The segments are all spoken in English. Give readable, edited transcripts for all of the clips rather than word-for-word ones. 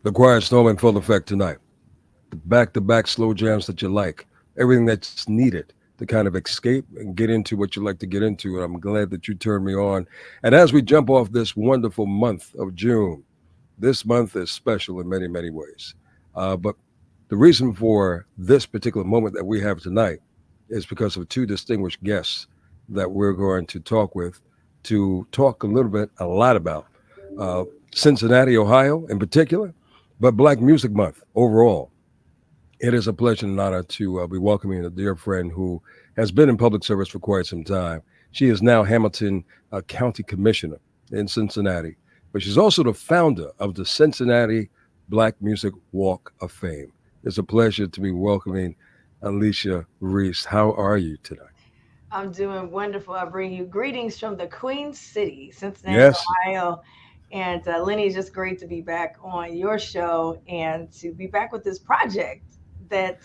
The quiet storm in full effect tonight. The back-to-back slow jams that you like. Everything that's needed to kind of escape and get into what you like to get into. And I'm glad that you turned me on. And as we jump off this wonderful month of June, this month is special in many, many ways. But the reason for this particular moment that we have tonight is because of two distinguished guests that we're going to talk with to talk a little bit, a lot about uh, Cincinnati, Ohio in particular, but Black Music Month overall. It is a pleasure and honor to be welcoming a dear friend who has been in public service for quite some time. She is now Hamilton County Commissioner in Cincinnati, but she's also the founder of the Cincinnati Black Music Walk of Fame. It's a pleasure to be welcoming Alicia Reece. How are you tonight? I'm doing wonderful. I bring you greetings from the Queen City, Cincinnati, Yes, Ohio. And Lenny, it's just great to be back on your show and to be back with this project that,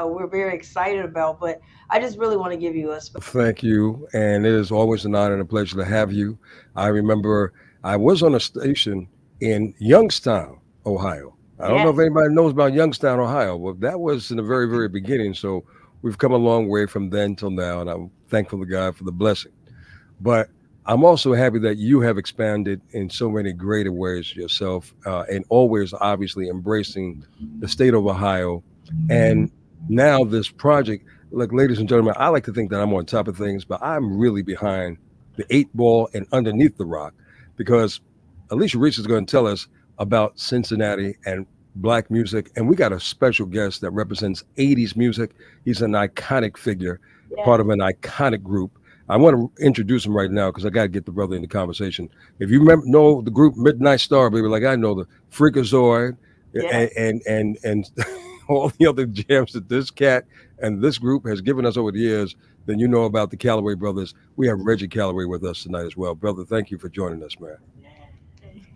we're very excited about. But I just really want to give you a thank you. And it is always an honor and a pleasure to have you. I remember I was on a station in Youngstown, Ohio. I don't know if yes. anybody knows about Youngstown, Ohio. Well, that was in the very, very beginning. So we've come a long way from then till now. And I'm thankful to God for the blessing. But I'm also happy that you have expanded in so many greater ways yourself and always obviously embracing the state of Ohio. And now this project, like ladies and gentlemen, I like to think that I'm on top of things, but I'm really behind the eight ball and underneath the rock because Alicia Reese is going to tell us about Cincinnati and black music. And we got a special guest that represents 80s music. He's an iconic figure, part Yes. of an iconic group. I want to introduce him right now because I got to get the brother in the conversation. If you remember, know the group Midnight Star, baby, like I know the Freakazoid Yes. and all the other jams that this cat and this group has given us over the years, then you know about the Calloway brothers. We have Reggie Calloway with us tonight as well. Brother, thank you for joining us, man.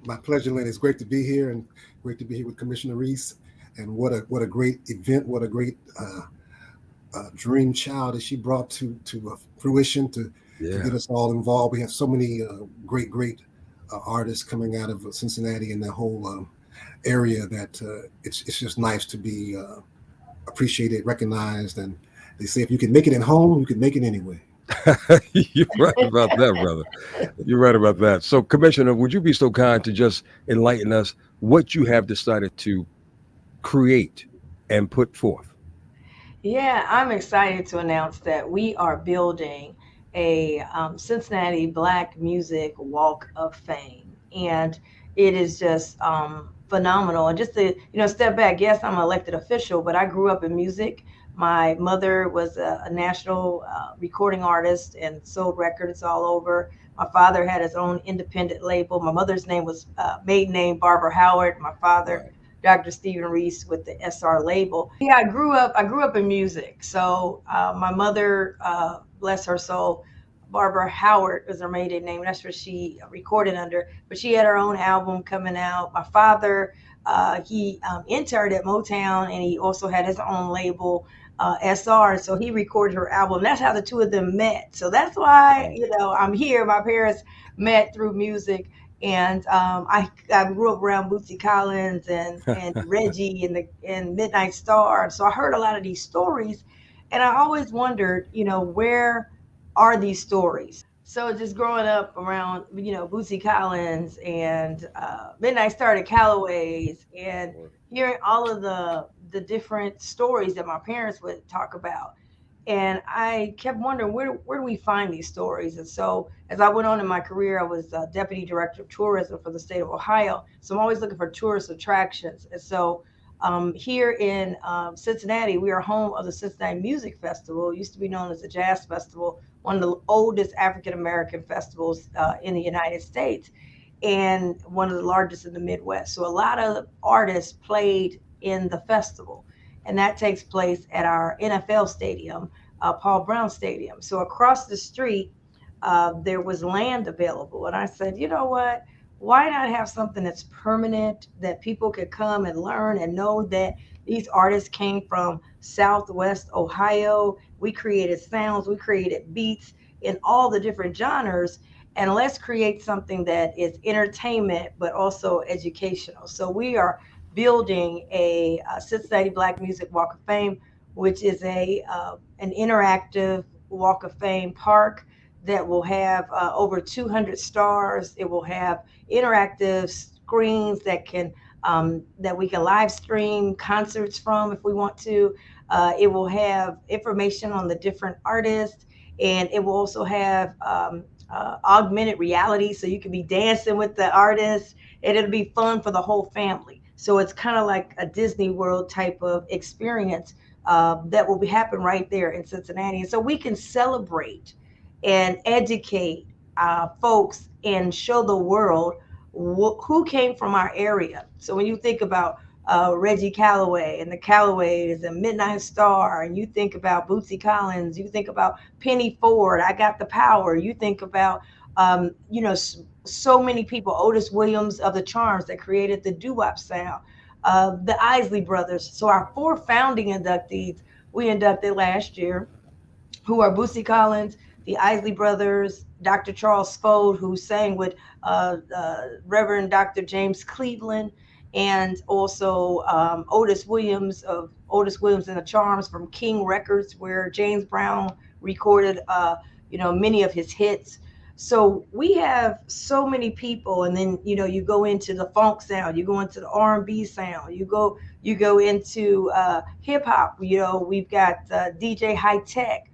My pleasure, Lynn. It's great to be here and great to be here with Commissioner Reese. And what a great event! What a great dream child that she brought to fruition to Yeah. get us all involved. We have so many great artists coming out of Cincinnati and the whole area that it's just nice to be appreciated, recognized, and they say if you can make it at home, you can make it anywhere. You're right about that, brother. You're right about that. So, Commissioner, would you be so kind to just enlighten us what you have decided to create and put forth? Yeah, I'm excited to announce that we are building a Cincinnati Black Music Walk of Fame, and it is just phenomenal. And just to step back, yes, I'm an elected official, but I grew up in music. My mother was a national recording artist and sold records all over. My father had his own independent label. My mother's name was maiden name Barbara Howard. My father, Right. Dr. Stephen Reese, with the SR label. Yeah, I grew up in music. So my mother, bless her soul, Barbara Howard was her maiden name. That's what she recorded under. But she had her own album coming out. My father, he interned at Motown, and he also had his own label, SR. So he recorded her album. That's how the two of them met. So that's why Wow. I'm here. My parents met through music. And I grew up around Bootsy Collins and Reggie and Midnight Star. So I heard a lot of these stories, and I always wondered, where are these stories? So just growing up around, Bootsy Collins and Midnight Star at Calloway's, and hearing all of the different stories that my parents would talk about, and I kept wondering where do we find these stories? And so as I went on in my career, I was deputy director of tourism for the state of Ohio. So I'm always looking for tourist attractions. And so here in Cincinnati, we are home of the Cincinnati Music Festival. It used to be known as the Jazz Festival, one of the oldest African American festivals in the United States, and one of the largest in the Midwest. So a lot of artists played in the festival, and that takes place at our NFL stadium, Paul Brown Stadium. So across the street, there was land available, and I said, you know what? Why not have something that's permanent that people could come and learn and know that these artists came from Southwest Ohio? We created sounds, we created beats in all the different genres, and let's create something that is entertainment but also educational. So we are building a Cincinnati Black Music Walk of Fame, which is a an interactive Walk of Fame park that will have over 200 stars. It will have interactive screens that we can live stream concerts from if we want to. It will have information on the different artists, and it will also have augmented reality, so you can be dancing with the artist, and it'll be fun for the whole family. So it's kind of like a Disney World type of experience that will be happen right there in Cincinnati, and so we can celebrate and educate folks and show the world who came from our area. So when you think about Reggie Calloway and the Callaways and Midnight Star, and you think about Bootsy Collins, you think about Penny Ford, I Got the Power, you think about, so many people, Otis Williams of the Charms that created the doo-wop sound, the Isley Brothers. So our four founding inductees we inducted last year, who are Bootsy Collins, the Isley Brothers, Dr. Charles Fode, who sang with Reverend Dr. James Cleveland, and also Otis Williams and the Charms from King Records, where James Brown recorded, many of his hits. So we have so many people, and then you go into the funk sound, you go into the R&B sound, you go into hip hop. We've got DJ High Tech,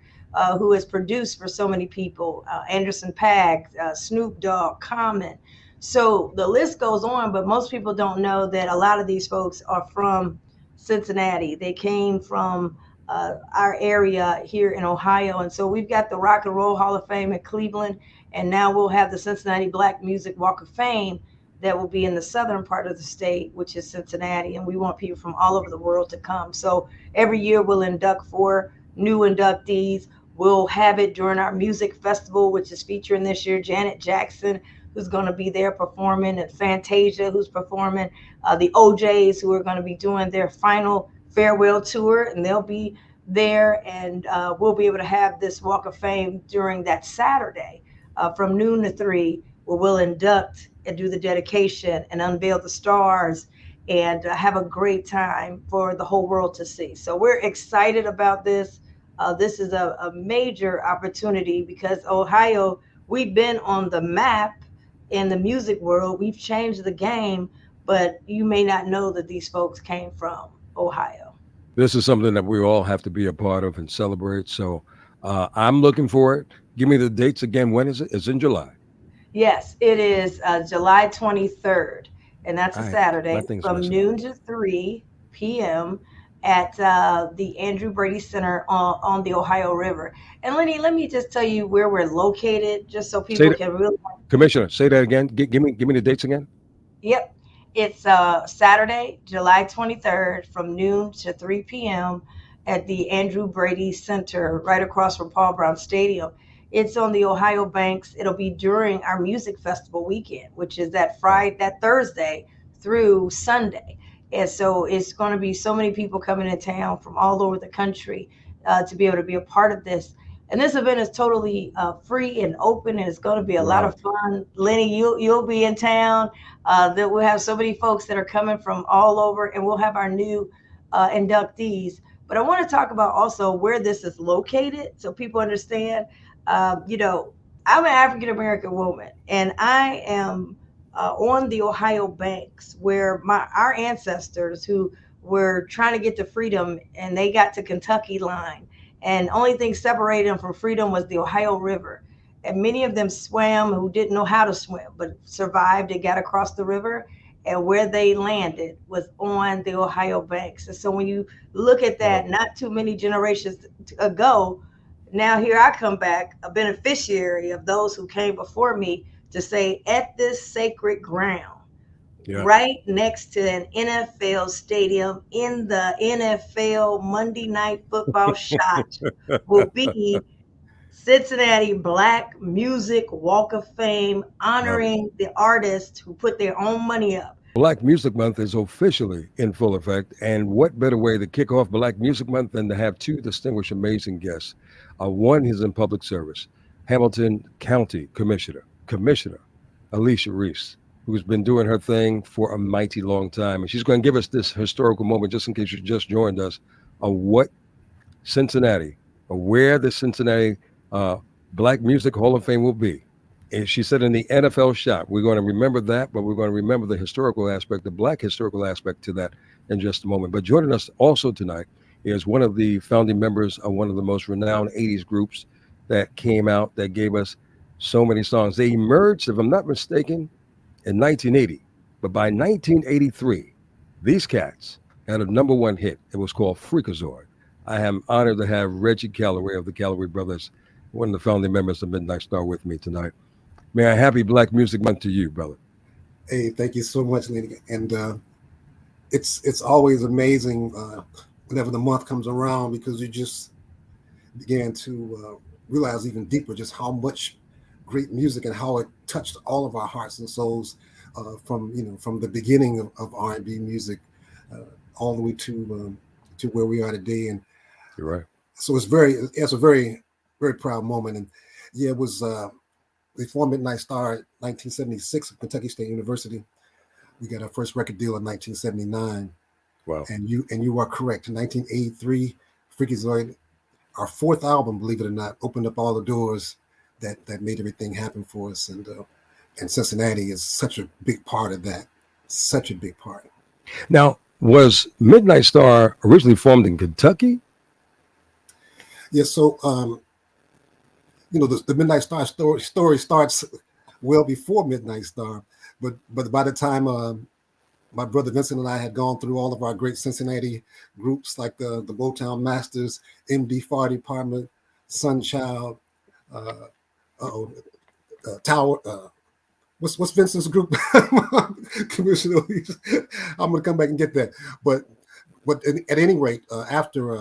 who has produced for so many people, Anderson Paak, Snoop Dogg, Common. So the list goes on, but most people don't know that a lot of these folks are from Cincinnati. They came from our area here in Ohio. And so we've got the Rock and Roll Hall of Fame in Cleveland, and now we'll have the Cincinnati Black Music Walk of Fame that will be in the southern part of the state, which is Cincinnati. And we want people from all over the world to come. So every year we'll induct 4 new inductees. We'll have it during our music festival, which is featuring this year Janet Jackson, who's going to be there performing, and Fantasia, who's performing, the OJs, who are going to be doing their final farewell tour, and they'll be there. And we'll be able to have this Walk of Fame during that Saturday from noon to 3, where we'll induct and do the dedication and unveil the stars and have a great time for the whole world to see. So we're excited about this. This is a major opportunity because Ohio, we've been on the map in the music world. We've changed the game, but you may not know that these folks came from Ohio. This is something that we all have to be a part of and celebrate. So I'm looking for it. Give me the dates again. When is it? It's in July. Yes, it is July 23rd, and that's a All right. Saturday Nothing's from messing up. noon to 3 p.m. at the Andrew Brady Center on the Ohio River. And Lenny, let me just tell you where we're located, just so Say people that, can really. Commissioner. Say that again. Give me the dates again. Yep. It's Saturday, July 23rd from noon to 3 p.m. at the Andrew Brady Center right across from Paul Brown Stadium. It's on the Ohio Banks. It'll be during our music festival weekend, which is Wow. that Thursday through Sunday. And so it's going to be so many people coming in town from all over the country to be able to be a part of this. And this event is totally free and open, and it's going to be a lot Wow. of fun. Lenny, you'll be in town. That we'll have so many folks that are coming from all over, and we'll have our new inductees. But I want to talk about also where this is located, so people understand. Um, you know, I'm an African American woman, and I am on the Ohio banks, where our ancestors who were trying to get to freedom, and they got to Kentucky line, and only thing separated them from freedom was the Ohio River. And many of them swam who didn't know how to swim, but survived and got across the river. And where they landed was on the Ohio banks. And so when you look at Wow. that, not too many generations ago, now here I come back, a beneficiary of those who came before me, to say, at this sacred ground, Yeah. right next to an NFL stadium in the NFL Monday Night Football shot, will be Cincinnati Black Music Walk of Fame, Love it. honoring the artists who put their own money up. Black Music Month is officially in full effect. And what better way to kick off Black Music Month than to have two distinguished, amazing guests? One is in public service, Hamilton County Commissioner Alicia Reece. who's been doing her thing for a mighty long time. And she's going to give us this historical moment, just in case you just joined us, of what Cincinnati, or where the Cincinnati uh, Black Music Hall of Fame will be. And she said in the NFL shop, we're going to remember that, but we're going to remember the historical aspect, the Black historical aspect to that in just a moment. But joining us also tonight is one of the founding members of one of the most renowned 80s groups that came out that gave us so many songs. They emerged, if I'm not mistaken, in 1980. But by 1983, these cats had a number one hit. It was called Freakazoid. I am honored to have Reggie Calloway of the Calloway Brothers, one of the founding members of Midnight Star, with me tonight. Man, happy Black Music Month to you, brother. Hey, thank you so much, Lenny. And it's always amazing whenever the month comes around, because you just began to realize even deeper just how much great music and how it touched all of our hearts and souls from the beginning of R&B music all the way to where we are today. And You're right. so it's a very, very proud moment. And yeah, it was we formed Midnight Star in 1976 at Kentucky State University. We got our first record deal in 1979. Wow. And you are correct. In 1983, Freakazoid, our fourth album, believe it or not, opened up all the doors that made everything happen for us. And Cincinnati is such a big part of that. Such a big part. Now, was Midnight Star originally formed in Kentucky? Yeah, so the Midnight Star story starts well before Midnight Star, but by the time my brother Vincent and I had gone through all of our great Cincinnati groups like the Motown Masters, MD Fire Department, Sunchild, Tower. What's Vincent's group? Commissioner, I'm gonna come back and get that. But at any rate, after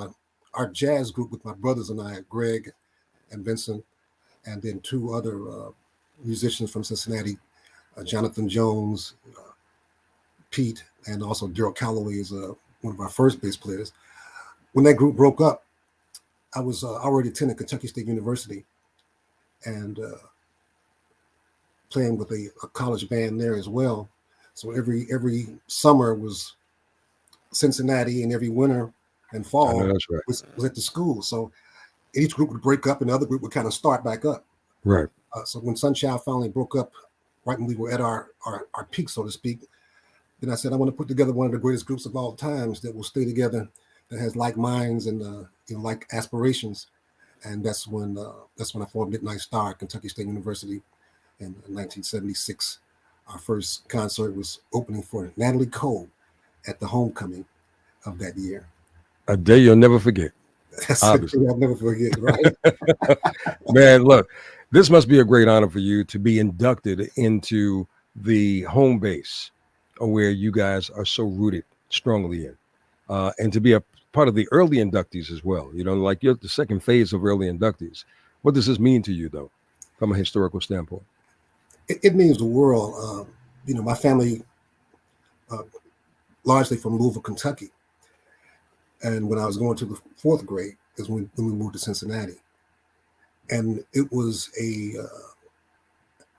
our jazz group with my brothers and I, Greg and Vincent, and then two other musicians from Cincinnati, Jonathan Jones, Pete, and also Daryl Calloway is one of our first bass players. When that group broke up, I was already attending Kentucky State University and playing with a college band there as well. So every summer was Cincinnati, and every winter and fall That's right. was at the school. So each group would break up and the other group would kind of start back up. Right. So when Sunchild finally broke up, right when we were at our peak, so to speak, then I said, I want to put together one of the greatest groups of all times that will stay together, that has like minds and like aspirations. And that's when I formed Midnight Star at Kentucky State University in 1976. Our first concert was opening for Natalie Cole at the homecoming of that year. A day you'll never forget. That's Obviously. I'll never forget, right? Man, look, this must be a great honor for you to be inducted into the home base where you guys are so rooted strongly in, and to be a part of the early inductees as well. Like you're the second phase of early inductees. What does this mean to you, though, from a historical standpoint? It means the world. My family, largely from Louisville, Kentucky. And when I was going to the fourth grade is when we moved to Cincinnati. And it was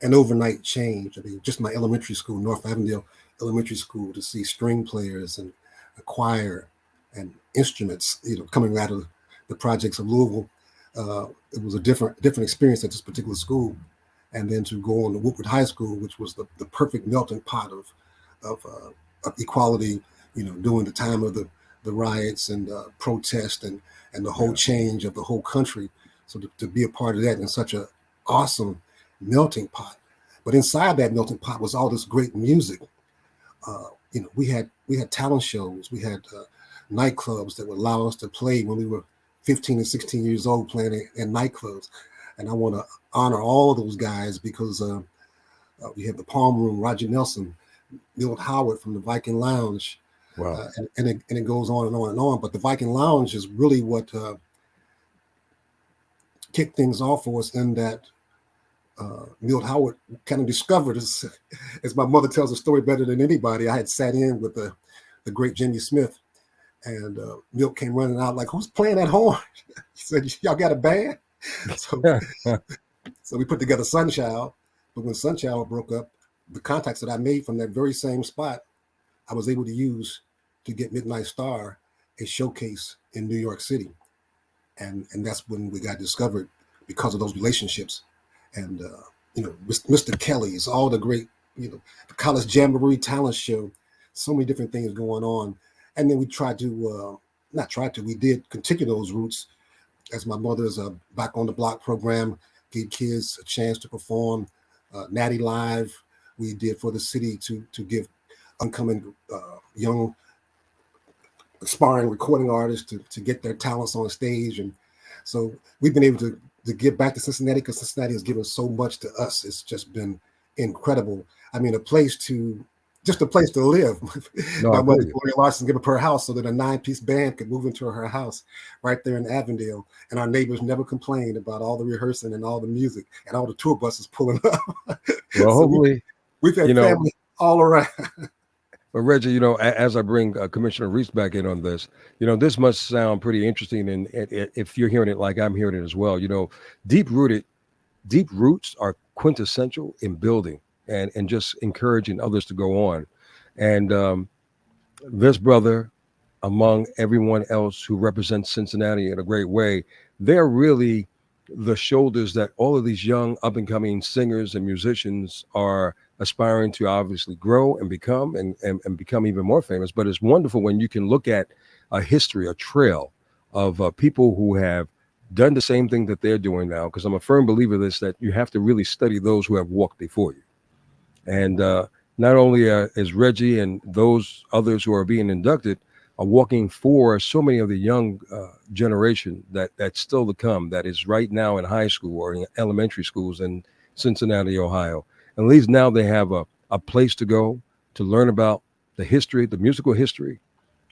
an overnight change. I mean, just my elementary school, North Avondale Elementary School, to see string players and a choir and instruments, coming out of the projects of Louisville. It was a different experience at this particular school. And then to go on to Woodward High School, which was the perfect melting pot of equality, during the time of the riots and protest and the whole change of the whole country. So to be a part of that in such an awesome melting pot. But inside that melting pot was all this great music. We had talent shows. We had nightclubs that would allow us to play when we were 15 and 16 years old, playing in nightclubs. And I want to honor all of those guys because we have the Palm Room, Roger Nelson, Milt Howard from the Viking Lounge. Wow. And it goes on and on and on. But the Viking Lounge is really what kicked things off for us, in that Milt Howard kind of discovered, as my mother tells the story better than anybody, I had sat in with the great Jimmy Smith, and Milt came running out like, who's playing that horn? He said, y'all got a band? So we put together Sunchild. But when Sunchild broke up, the contacts that I made from that very same spot, I was able to use to get Midnight Star a showcase in New York City, and that's when we got discovered because of those relationships, and Mr. Kelly's, all the great, the College Jamboree Talent Show, so many different things going on, and then we tried to not tried to we did continue those roots as my mother's Back on the Block program gave kids a chance to perform. Natty Live we did for the city to give upcoming young aspiring recording artists to get their talents on stage. And so we've been able to give back to Cincinnati because Cincinnati has given so much to us. It's just been incredible. I mean, just a place to live. No, My I feel mother, you. Gloria Larson, gave up her house so that a 9-piece band could move into her house right there in Avondale. And our neighbors never complained about all the rehearsing and all the music and all the tour buses pulling up. Well, So hopefully, we've you had know, family all around. but Reggie, as I bring Commissioner Reece back in on this, this must sound pretty interesting. And if you're hearing it like I'm hearing it as well, deep rooted, deep roots are quintessential in building and just encouraging others to go on. And this brother, among everyone else who represents Cincinnati in a great way, they're really the shoulders that all of these young up and coming singers and musicians are aspiring to obviously grow and become and become even more famous. But it's wonderful when you can look at a history, a trail of people who have done the same thing that they're doing now. Because I'm a firm believer of this, that you have to really study those who have walked before you. And not only is Reggie and those others who are being inducted are walking for so many of the young generation that's still to come, that is right now in high school or in elementary schools in Cincinnati, Ohio. At least now they have a place to go to learn about the history, the musical history,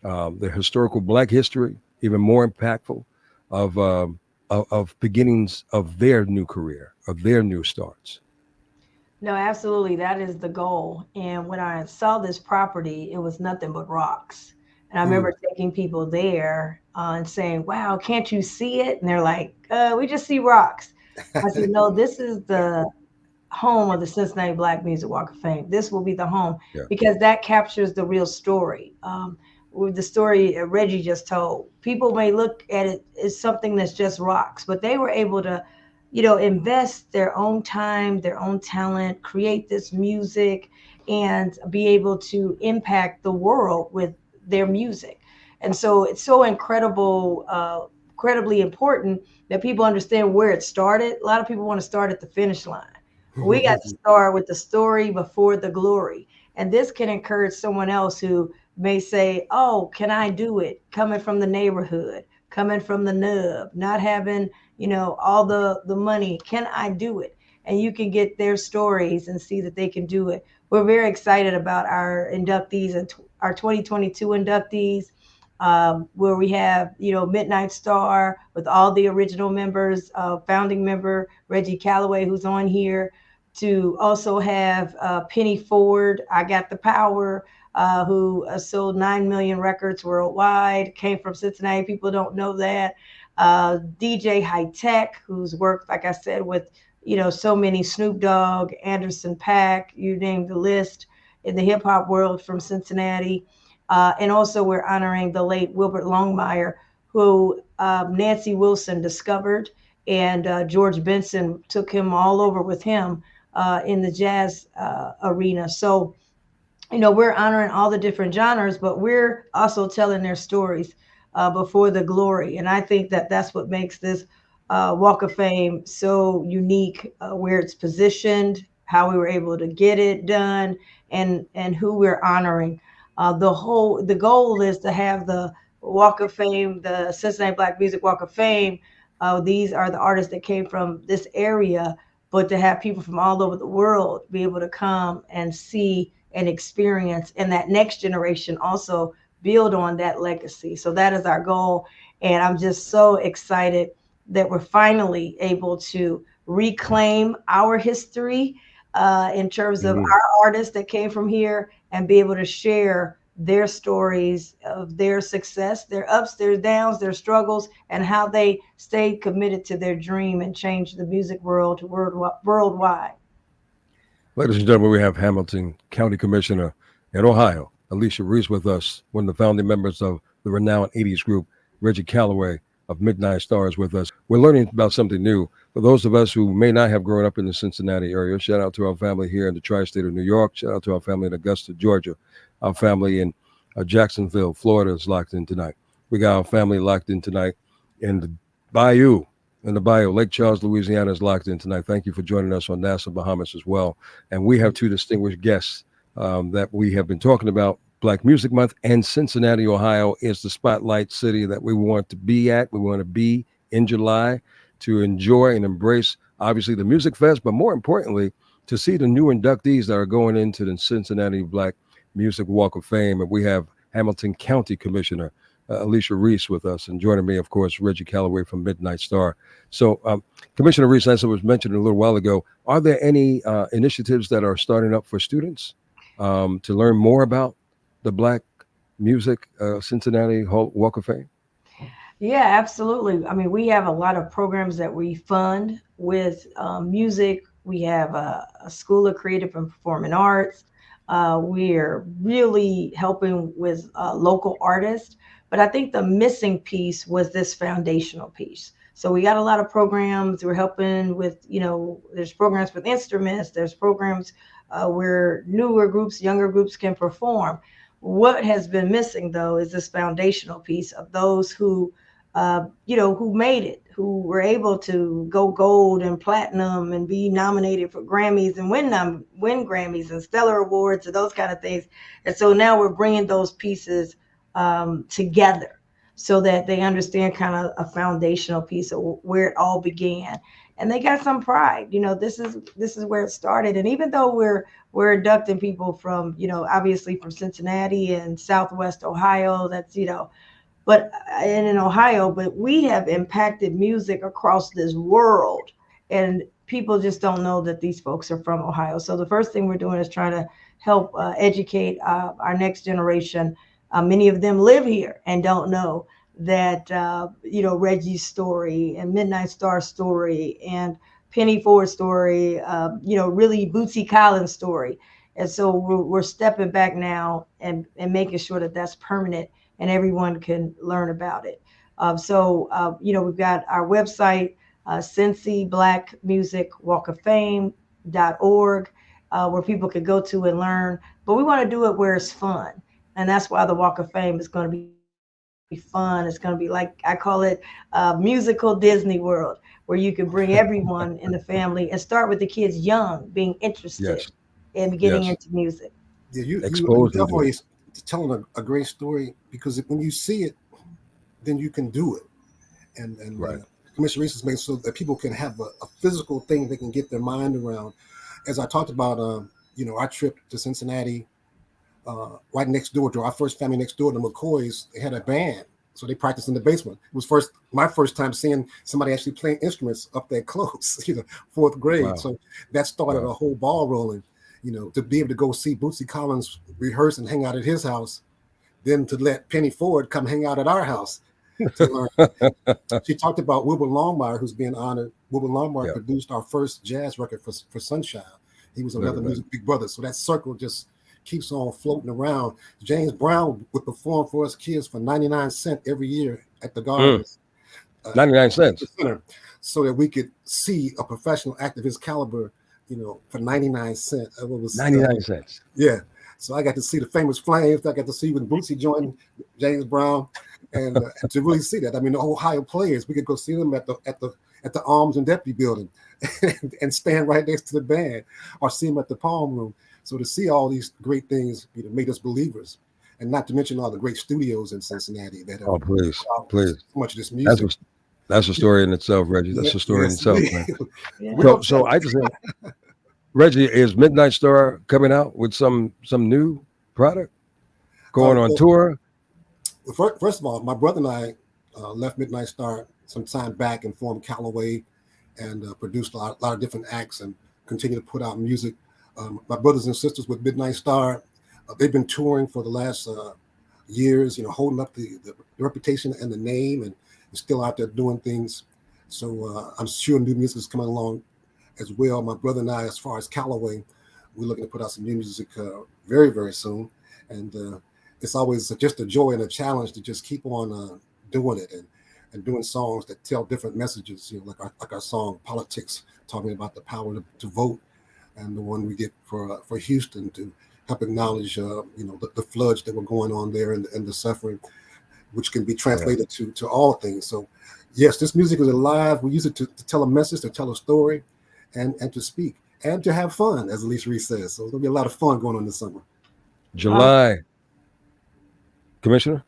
the historical Black history, even more impactful of beginnings of their new career, of their new starts. No, absolutely. That is the goal. And when I saw this property, it was nothing but rocks. And I Mm. remember taking people there and saying, "Wow, can't you see it?" And they're like, "We just see rocks." I said, "No, this is the home of the Cincinnati Black Music Walk of Fame. This will be the home Yeah. because that captures the real story." With the story Reggie just told, people may look at it as something that's just rocks, but they were able to, invest their own time, their own talent, create this music, and be able to impact the world with their music. And so it's so incredibly important that people understand where it started. A lot of people want to start at the finish line. We got to start with the story before the glory. And this can encourage someone else who may say, "Oh, can I do it?" Coming from the neighborhood, coming from the nub, not having, all the money. Can I do it? And you can get their stories and see that they can do it. We're very excited about our inductees and our 2022 inductees, where we have, Midnight Star with all the original members, founding member Reggie Calloway, who's on here, to also have Penny Ford, I Got the Power, who sold 9 million records worldwide, came from Cincinnati. People don't know that. DJ High Tech, who's worked, like I said, with, so many Snoop Dogg, Anderson Paak, you name the list in the hip hop world from Cincinnati. And also, we're honoring the late Wilbert Longmire, who Nancy Wilson discovered, and George Benson took him all over with him in the jazz arena. So, we're honoring all the different genres, but we're also telling their stories before the glory. And I think that that's what makes this Walk of Fame so unique, where it's positioned, how we were able to get it done, and who we're honoring. The goal is to have the Walk of Fame, the Cincinnati Black Music Walk of Fame. These are the artists that came from this area, but to have people from all over the world be able to come and see and experience, and that next generation also build on that legacy. So that is our goal. And I'm just so excited that we're finally able to reclaim our history in terms of Mhm. our artists that came from here, and be able to share their stories of their success, their ups, their downs, their struggles, and how they stayed committed to their dream and changed the music world worldwide. Ladies and gentlemen, we have Hamilton County Commissioner in Ohio, Alicia Reece, with us, one of the founding members of the renowned 80s group, Reggie Calloway of Midnight Stars, with us. We're learning about something new. For those of us who may not have grown up in the Cincinnati area, shout out to our family here in the tri-state of New York. Shout out to our family in Augusta, Georgia. Our family in Jacksonville, Florida is locked in tonight. We got our family locked in tonight in the Bayou. In the Bayou, Lake Charles, Louisiana is locked in tonight. Thank you for joining us on NASA Bahamas as well. And we have two distinguished guests that we have been talking about Black Music Month, and Cincinnati, Ohio is the spotlight city that we want to be at. We want to be in July to enjoy and embrace, obviously, the Music Fest, but more importantly, to see the new inductees that are going into the Cincinnati Black Music Walk of Fame. And we have Hamilton County Commissioner Alicia Reece with us, and joining me, of course, Reggie Calloway from Midnight Star. So, Commissioner Reece, as I was mentioning a little while ago, are there any initiatives that are starting up for students to learn more about the Black Music Cincinnati Walk of Fame? Yeah, absolutely. I mean, we have a lot of programs that we fund with music. We have a School of Creative and Performing Arts. We're really helping with local artists. But I think the missing piece was this foundational piece. So we got a lot of programs. We're helping with, there's programs with instruments. There's programs where newer groups, younger groups can perform. What has been missing, though, is this foundational piece of those who made it, who were able to go gold and platinum and be nominated for Grammys and win Grammys and Stellar Awards and those kind of things. And so now we're bringing those pieces together so that they understand kind of a foundational piece of where it all began. And they got some pride. This is where it started. And even though we're inducting people from, obviously from Cincinnati and Southwest Ohio, but and in Ohio, but we have impacted music across this world, and people just don't know that these folks are from Ohio. So the first thing we're doing is trying to help educate our next generation. Many of them live here and don't know that Reggie's story and Midnight Star story and Penny Ford's story, really Bootsy Collins' story. And so we're stepping back now and making sure that that's permanent and everyone can learn about it. We've got our website, Cincy Black Music Walk of Fame.org, where people can go to and learn. But we want to do it where it's fun. And that's why the Walk of Fame is going to be fun. It's going to be like, I call it musical Disney World, where you can bring everyone in the family and start with the kids young, being interested Yes, in getting into yes. music. Yeah, you Expose them to definitely it. telling a great story, because when you see it, then you can do it. And Right. Commissioner Reese has made so that people can have a physical thing they can get their mind around. As I talked about, our trip to Cincinnati, right next door to our first family next door, the McCoys, they had a band. So they practiced in the basement. It was my first time seeing somebody actually playing instruments up that close, fourth grade. Wow. So that started Wow. a whole ball rolling, to be able to go see Bootsy Collins rehearse and hang out at his house, then to let Penny Ford come hang out at our house to learn. She talked about Wilbur Longmire, who's being honored. Wilbur Longmire Yeah. produced our first jazz record for Sunshine. He was Right, another right. music big brother. So that circle just keeps on floating around. James Brown would perform for us kids for 99 cents every year at the Mm, Gardens, 99 at the cents. center, so that we could see a professional act of his caliber, for 99 cents. It was 99 cents. yeah. So I got to see the famous Flames. I got to see when Bootsy joined James Brown, and to really see that. I mean, the Ohio players, we could go see them at the Arms and Deputy building, and stand right next to the band, or see them at the Palm Room. So to see all these great things, made us believers, and not to mention all the great studios in Cincinnati that have Oh, please, put out please. so much of this That's music. a, that's a story in itself, Reggie. That's a story in Yes, itself, man. we Yeah. don't So tell I just Reggie, is Midnight Star coming out with some new product? Going on well, tour? first of all, my brother and I left Midnight Star some time back and formed Calloway, and produced a lot of different acts and continue to put out music. My brothers and sisters with Midnight Star, they've been touring for the last years, holding up the reputation and the name, and still out there doing things. So I'm sure new music is coming along as well. My brother and I, as far as Calloway, we're looking to put out some new music very, very soon. And it's always just a joy and a challenge to just keep on doing it and doing songs that tell different messages, like our song Politics, talking about the power to vote, and the one we get for Houston to help acknowledge, the floods that were going on there and the suffering, which can be translated to all things. So, yes, this music is alive. We use it to tell a message, to tell a story, and to speak, and to have fun, as Reece says. So there'll be a lot of fun going on this summer. July, Commissioner?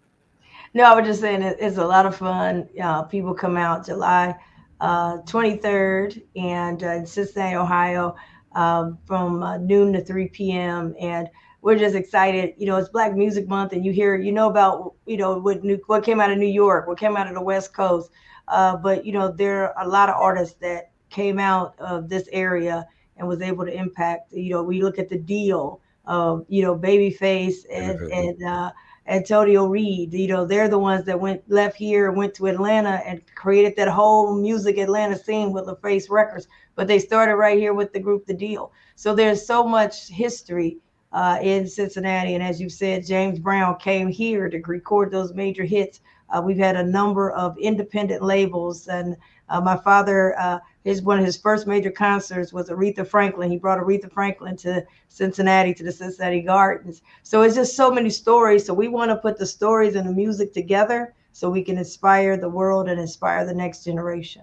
No, I was just saying it's a lot of fun. People come out July 23rd and in Cincinnati, Ohio, from noon to 3 p.m. And we're just excited. It's Black Music Month, and you hear, about, what came out of New York, what came out of the West Coast. But, there are a lot of artists that came out of this area and was able to impact. We look at the deal of, Babyface and Antonio Reed. They're the ones that left here, went to Atlanta, and created that whole music Atlanta scene with LaFace Records. But they started right here with the group The Deal. So there's so much history in Cincinnati. And as you said, James Brown came here to record those major hits. We've had a number of independent labels, and my father, one of his first major concerts was Aretha Franklin. He brought Aretha Franklin to Cincinnati, to the Cincinnati Gardens. So it's just so many stories. So we want to put the stories and the music together so we can inspire the world and inspire the next generation.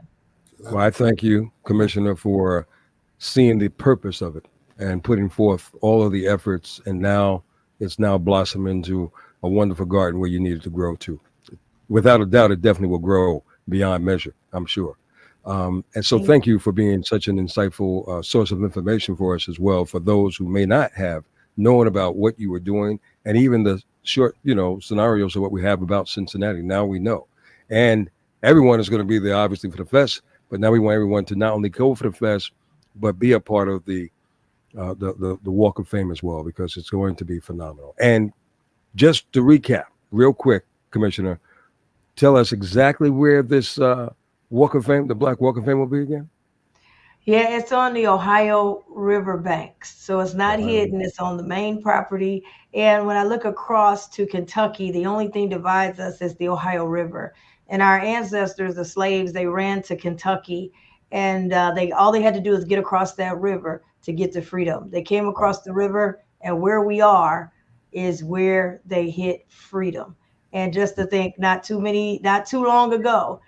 Well, I thank you, Commissioner, for seeing the purpose of it and putting forth all of the efforts. And now it's now blossomed into a wonderful garden where you need it to grow to. Without a doubt, it definitely will grow beyond measure, I'm sure. And so thank you for being such an insightful source of information for us as well, for those who may not have known about what you were doing and even the short, scenarios of what we have about Cincinnati. Now we know. And everyone is going to be there, obviously, for the fest. But now we want everyone to not only go for the fest, but be a part of the Walk of Fame as well, because it's going to be phenomenal. And just to recap real quick, Commissioner, tell us exactly where this Walk of Fame, the Black Walk of Fame, will be again? Yeah, it's on the Ohio River banks. So it's not hidden, it's on the main property. And when I look across to Kentucky, the only thing divides us is the Ohio River. And our ancestors, the slaves, they ran to Kentucky, and all they had to do is get across that river to get to freedom. They came across the river, and where we are is where they hit freedom. And just to think, not too long ago,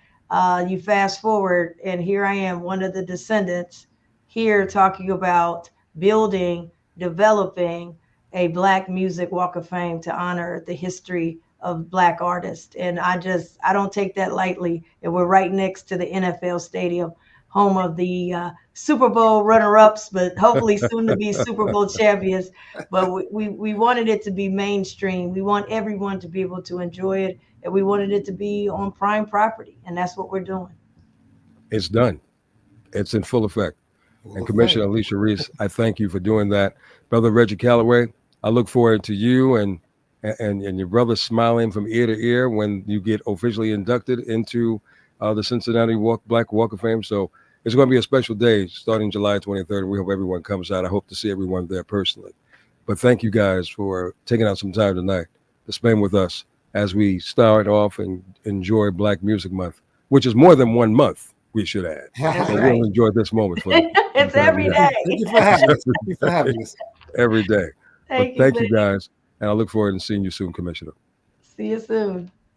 you fast forward, and here I am, one of the descendants, here talking about building, developing a Black Music Walk of Fame to honor the history of Black artists. And I don't take that lightly. And we're right next to the NFL stadium, home of the Super Bowl runner-ups, but hopefully soon to be Super Bowl champions. But we wanted it to be mainstream. We want everyone to be able to enjoy it, and we wanted it to be on prime property, and that's what we're doing. It's done. It's in full effect. And Commissioner Alicia Reece, I thank you for doing that. Brother Reggie Calloway, I look forward to you and your brother smiling from ear to ear when you get officially inducted into the Cincinnati Black Walk of Fame. So it's going to be a special day starting July 23rd. We hope everyone comes out. I hope to see everyone there personally. But thank you guys for taking out some time tonight to spend with us as we start off and enjoy Black Music Month, which is more than 1 month, we should add. So right. we'll enjoy this moment. It's every day. Thank you for having us. Thank you for having us. Every day. Thank Thank you you guys. And I look forward to seeing you soon, Commissioner. See you soon.